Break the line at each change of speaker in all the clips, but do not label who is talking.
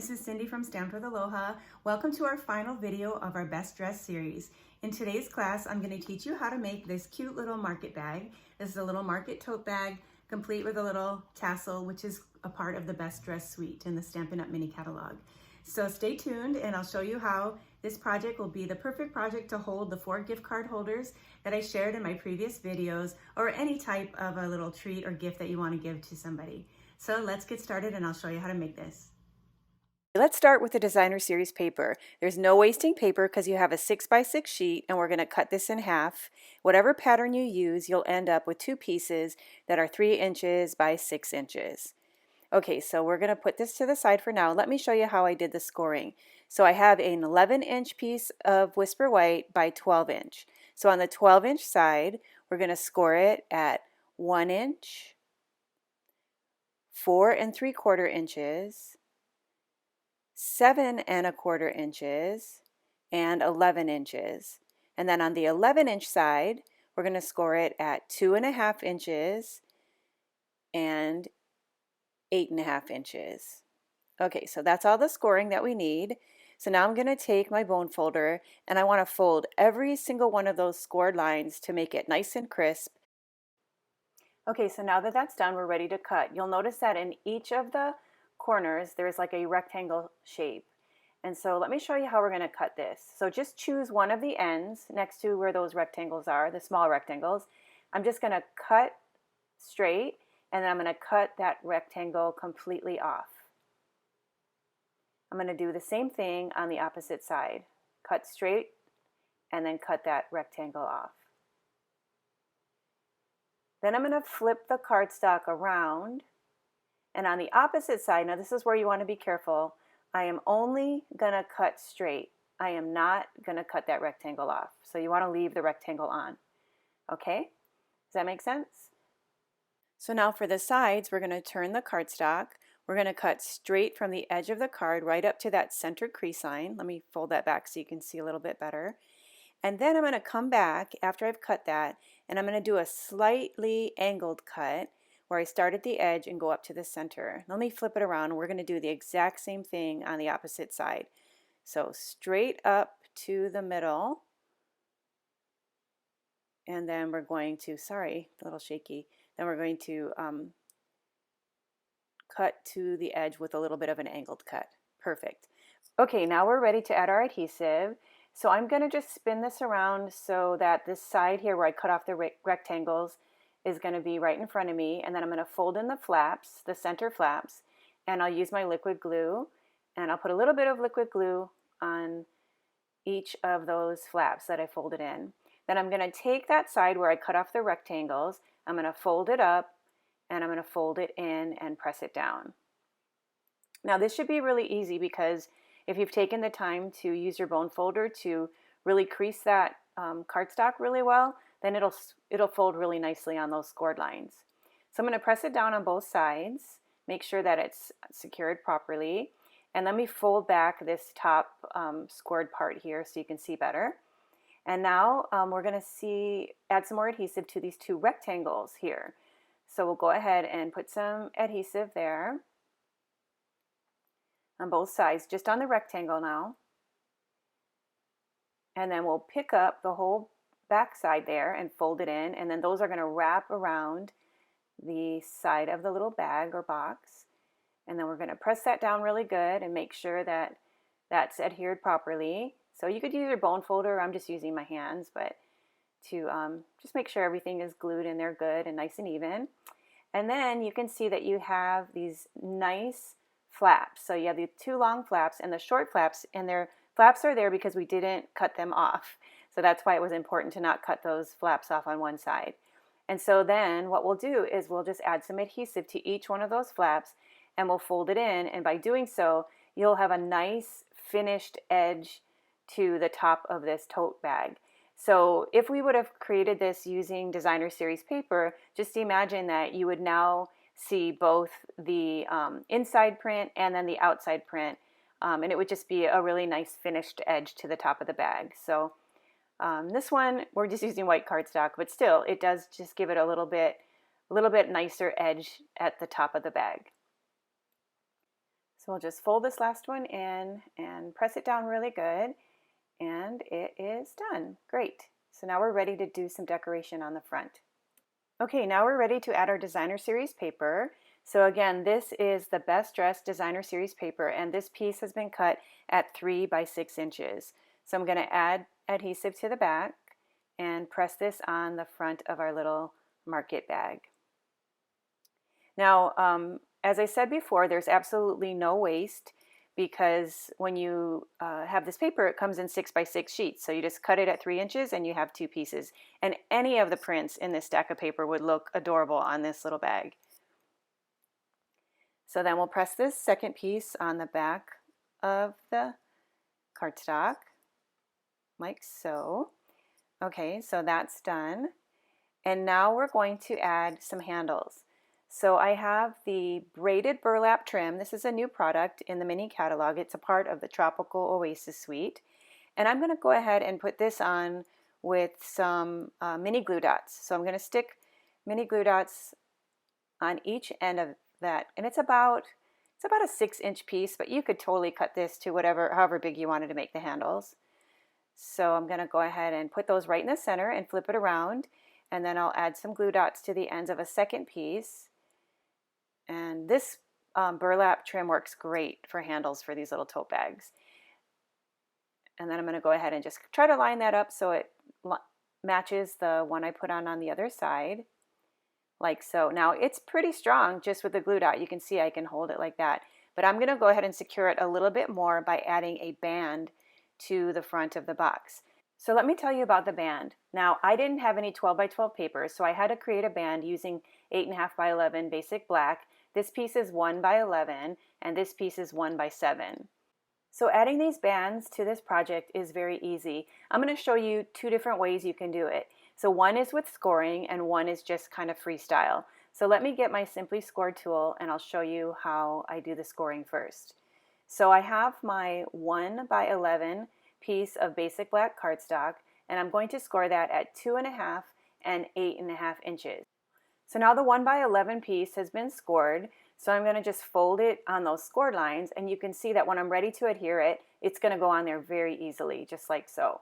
this is Cindy from Stamped with Aloha. Welcome to our final video of our Best Dress series. In today's class, I'm going to teach you how to make this cute little market bag. This is a little market tote bag, complete with a little tassel, which is a part of the Best Dress suite in the Stampin' Up! Mini catalog. So stay tuned and I'll show you how this project will be the perfect project to hold the 4 gift card holders that I shared in my previous videos, or any type of a little treat or gift that you want to give to somebody. So let's get started and I'll show you how to make this.
Let's start with the designer series paper. There's no wasting paper because you have a 6x6 sheet, and we're going to cut this in half. Whatever pattern you use, you'll end up with 2 pieces that are 3 inches by 6 inches. Okay, so we're going to put this to the side for now. Let me show you how I did the scoring. So I have an 11-inch piece of Whisper White by 12-inch. So on the 12-inch side, we're going to score it at 1 inch, 4 3/4 inches, 7 1/4 inches, and 11 inches. And then on the 11-inch side, we're going to score it at 2 1/2 inches and 8 1/2 inches. Okay, so that's all the scoring that we need. So now I'm going to take my bone folder and I want to fold every single one of those scored lines to make it nice and crisp. Okay, so now that that's done, we're ready to cut. You'll notice that in each of the corners there's like a rectangle shape. And so let me show you how we're going to cut this. So just choose one of the ends next to where those rectangles are, the small rectangles. I'm just going to cut straight, and then I'm going to cut that rectangle completely off. I'm going to do the same thing on the opposite side. Cut straight and then cut that rectangle off. Then I'm going to flip the cardstock around, and on the opposite side, now this is where you want to be careful, I am only going to cut straight. I am not going to cut that rectangle off. So you want to leave the rectangle on. Okay? Does that make sense? So now for the sides, we're going to turn the cardstock. We're going to cut straight from the edge of the card right up to that center crease line. Let me fold that back so you can see a little bit better. And then I'm going to come back after I've cut that, and I'm going to do a slightly angled cut where I start at the edge and go up to the center. Let me flip it around. We're going to do the exact same thing on the opposite side. So straight up to the middle, and then we're going to, sorry, a little shaky, then we're going to cut to the edge with a little bit of an angled cut. Perfect. Okay, now we're ready to add our adhesive. So I'm going to just spin this around so that this side here where I cut off the rectangles is going to be right in front of me, and then I'm going to fold in the flaps, the center flaps, and I'll use my liquid glue, and I'll put a little bit of liquid glue on each of those flaps that I folded in. Then I'm going to take that side where I cut off the rectangles, I'm going to fold it up, and I'm going to fold it in and press it down. Now this should be really easy because if you've taken the time to use your bone folder to really crease that cardstock really well, then it'll fold really nicely on those scored lines. So I'm going to press it down on both sides, make sure that it's secured properly, and let me fold back this top scored part here so you can see better. And now we're going to add some more adhesive to these 2 rectangles here. So we'll go ahead and put some adhesive there on both sides, just on the rectangle now. And then we'll pick up the whole back side there and fold it in, and then those are going to wrap around the side of the little bag or box. And then we're going to press that down really good and make sure that that's adhered properly. So you could use your bone folder, I'm just using my hands, but to just make sure everything is glued in there good and nice and even. And then you can see that you have these nice flaps. So you have the 2 long flaps and the short flaps, and their flaps are there because we didn't cut them off. So that's why it was important to not cut those flaps off on one side. And so then what we'll do is we'll just add some adhesive to each one of those flaps, and we'll fold it in, and by doing so you'll have a nice finished edge to the top of this tote bag. So if we would have created this using designer series paper, just imagine that you would now see both the inside print and then the outside print, and it would just be a really nice finished edge to the top of the bag. So this one we're just using white cardstock, but still it does just give it a little bit nicer edge at the top of the bag. So we'll just fold this last one in and press it down really good, and it is done. Great. So now we're ready to do some decoration on the front. Okay, now we're ready to add our designer series paper. So again, this is the Best Dressed designer series paper, and this piece has been cut at 3 by 6 inches. So I'm going to add adhesive to the back and press this on the front of our little market bag. Now, as I said before, there's absolutely no waste, because when you have this paper, it comes in 6 by 6 sheets. So you just cut it at 3 inches and you have 2 pieces. And any of the prints in this stack of paper would look adorable on this little bag. So then we'll press this second piece on the back of the cardstock, like so. Okay, so that's done. And now we're going to add some handles. So I have the braided burlap trim. This is a new product in the mini catalog. It's a part of the Tropical Oasis suite. And I'm going to go ahead and put this on with some mini glue dots. So I'm going to stick mini glue dots on each end of that. And it's about a 6-inch piece, but you could totally cut this to however big you wanted to make the handles. So I'm going to go ahead and put those right in the center and flip it around. And then I'll add some glue dots to the ends of a second piece. And this burlap trim works great for handles for these little tote bags. And then I'm going to go ahead and just try to line that up so it matches the one I put on the other side, like so. Now it's pretty strong just with the glue dot. You can see I can hold it like that. But I'm going to go ahead and secure it a little bit more by adding a band to the front of the box. So let me tell you about the band. Now, I didn't have any 12 by 12 paper, so I had to create a band using 8.5 by 11 basic black. This piece is 1 by 11, and this piece is 1 by 7. So adding these bands to this project is very easy. I'm going to show you 2 different ways you can do it. So one is with scoring, and one is just kind of freestyle. So let me get my Simply Score tool, and I'll show you how I do the scoring first. So I have my 1 by 11 piece of basic black cardstock, and I'm going to score that at 2.5 and 8.5 inches. So now the 1 by 11 piece has been scored, so I'm going to just fold it on those scored lines, and you can see that when I'm ready to adhere it, it's going to go on there very easily, just like so.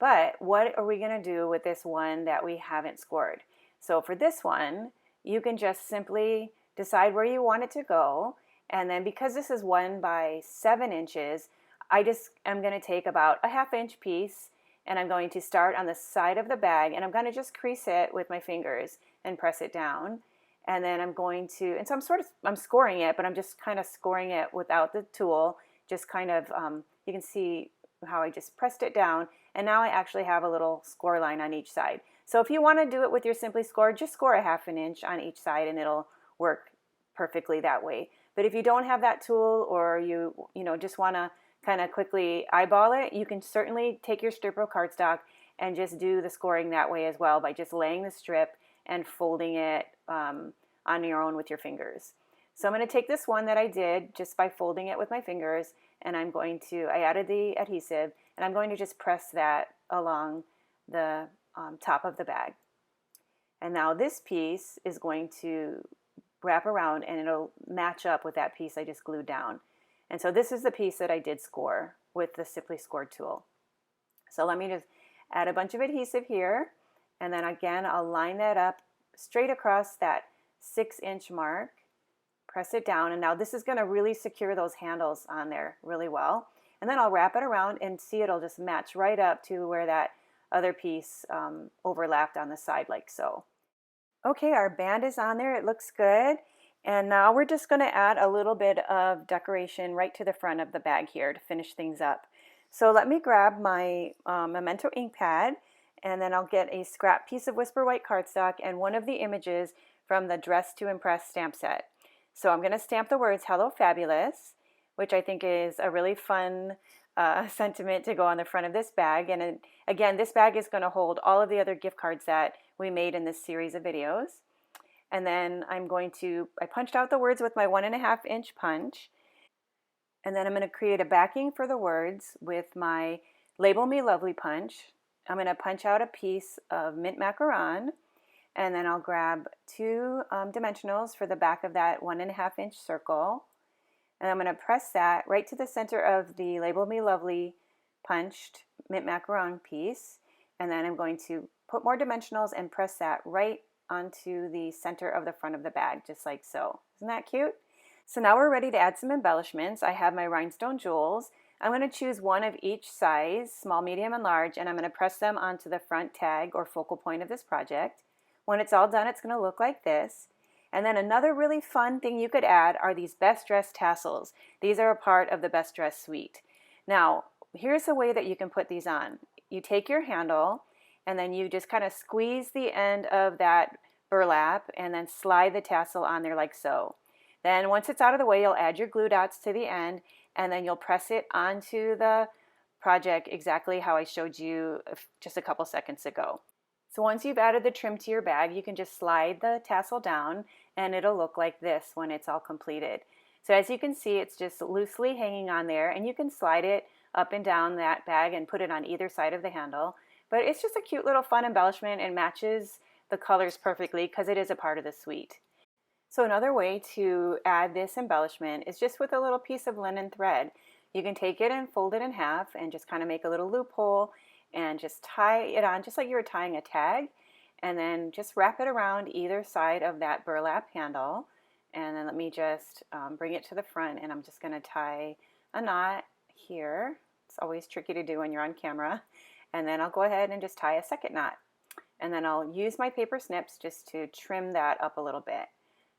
But what are we going to do with this one that we haven't scored? So for this one, you can just simply decide where you want it to go, and then because this is 1 by 7 inches, I just am going to take about a 1/2 inch piece, and I'm going to start on the side of the bag, and I'm going to just crease it with my fingers and press it down. And then I'm going to, and so I'm scoring it, but I'm just kind of scoring it without the tool, just kind of, you can see how I just pressed it down, and now I actually have a little score line on each side. So if you want to do it with your Simply Score, just score a 1/2 inch on each side, and it'll work perfectly that way. But if you don't have that tool, or you just want to kind of quickly eyeball it, you can certainly take your strip of cardstock and just do the scoring that way as well, by just laying the strip and folding it on your own with your fingers. So I'm going to take this one that I did just by folding it with my fingers, and I added the adhesive, and I'm going to just press that along the top of the bag. And now this piece is going to wrap around, and it'll match up with that piece I just glued down. And so this is the piece that I did score with the Simply Score tool. So let me just add a bunch of adhesive here, and then again I'll line that up straight across that 6-inch mark, press it down, and now this is going to really secure those handles on there really well. And then I'll wrap it around, and see it'll just match right up to where that other piece overlapped on the side, like so. Okay, our band is on there, it looks good. And now we're just going to add a little bit of decoration right to the front of the bag here to finish things up. So let me grab my Memento ink pad, and then I'll get a scrap piece of Whisper White cardstock and one of the images from the Dress to Impress stamp set. So I'm going to stamp the words Hello Fabulous, which I think is a really fun sentiment to go on the front of this bag. And again, this bag is going to hold all of the other gift cards that we made in this series of videos. And then I punched out the words with my 1.5 inch punch. And then I'm going to create a backing for the words with my Label Me Lovely punch. I'm going to punch out a piece of mint macaron, and then I'll grab 2 dimensionals for the back of that 1.5 inch circle. And I'm going to press that right to the center of the Label Me Lovely punched mint macaron piece. And then I'm going to put more dimensionals and press that right onto the center of the front of the bag, just like so. Isn't that cute? So now we're ready to add some embellishments. I have my rhinestone jewels. I'm going to choose one of each size, small, medium, and large, and I'm going to press them onto the front tag or focal point of this project. When it's all done, it's going to look like this. And then another really fun thing you could add are these Best Dressed tassels. These are a part of the Best Dressed suite. Now, here's the way that you can put these on. You take your handle and then you just kind of squeeze the end of that burlap and then slide the tassel on there like so. Then once it's out of the way, you'll add your glue dots to the end and then you'll press it onto the project exactly how I showed you just a couple seconds ago. So once you've added the trim to your bag, you can just slide the tassel down and it'll look like this when it's all completed. So as you can see, it's just loosely hanging on there, and you can slide it up and down that bag and put it on either side of the handle. But it's just a cute little fun embellishment and matches the colors perfectly because it is a part of the suite. So another way to add this embellishment is just with a little piece of linen thread. You can take it and fold it in half and just kind of make a little loophole and just tie it on just like you were tying a tag, and then just wrap it around either side of that burlap handle. And then let me just bring it to the front, and I'm just going to tie a knot here. It's always tricky to do when you're on camera. And then I'll go ahead and just tie a second knot. And then I'll use my paper snips just to trim that up a little bit.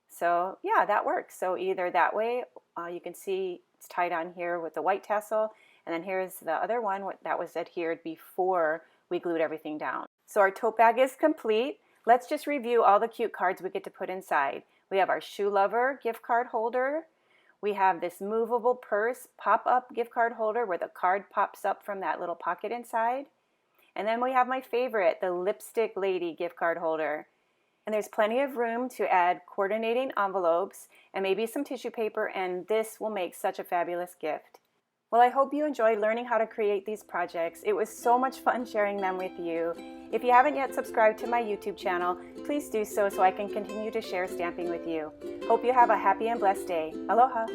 So yeah, that works. So either that way, you can see it's tied on here with the white tassel, and then here's the other one that was adhered before we glued everything down. So our tote bag is complete. Let's just review all the cute cards we get to put inside. We have our Shoe Lover gift card holder. We have this movable purse pop-up gift card holder where the card pops up from that little pocket inside. And then we have my favorite, the Lipstick Lady gift card holder. And there's plenty of room to add coordinating envelopes and maybe some tissue paper, and this will make such a fabulous gift. Well, I hope you enjoyed learning how to create these projects. It was so much fun sharing them with you. If you haven't yet subscribed to my YouTube channel, please do so I can continue to share stamping with you. Hope you have a happy and blessed day. Aloha!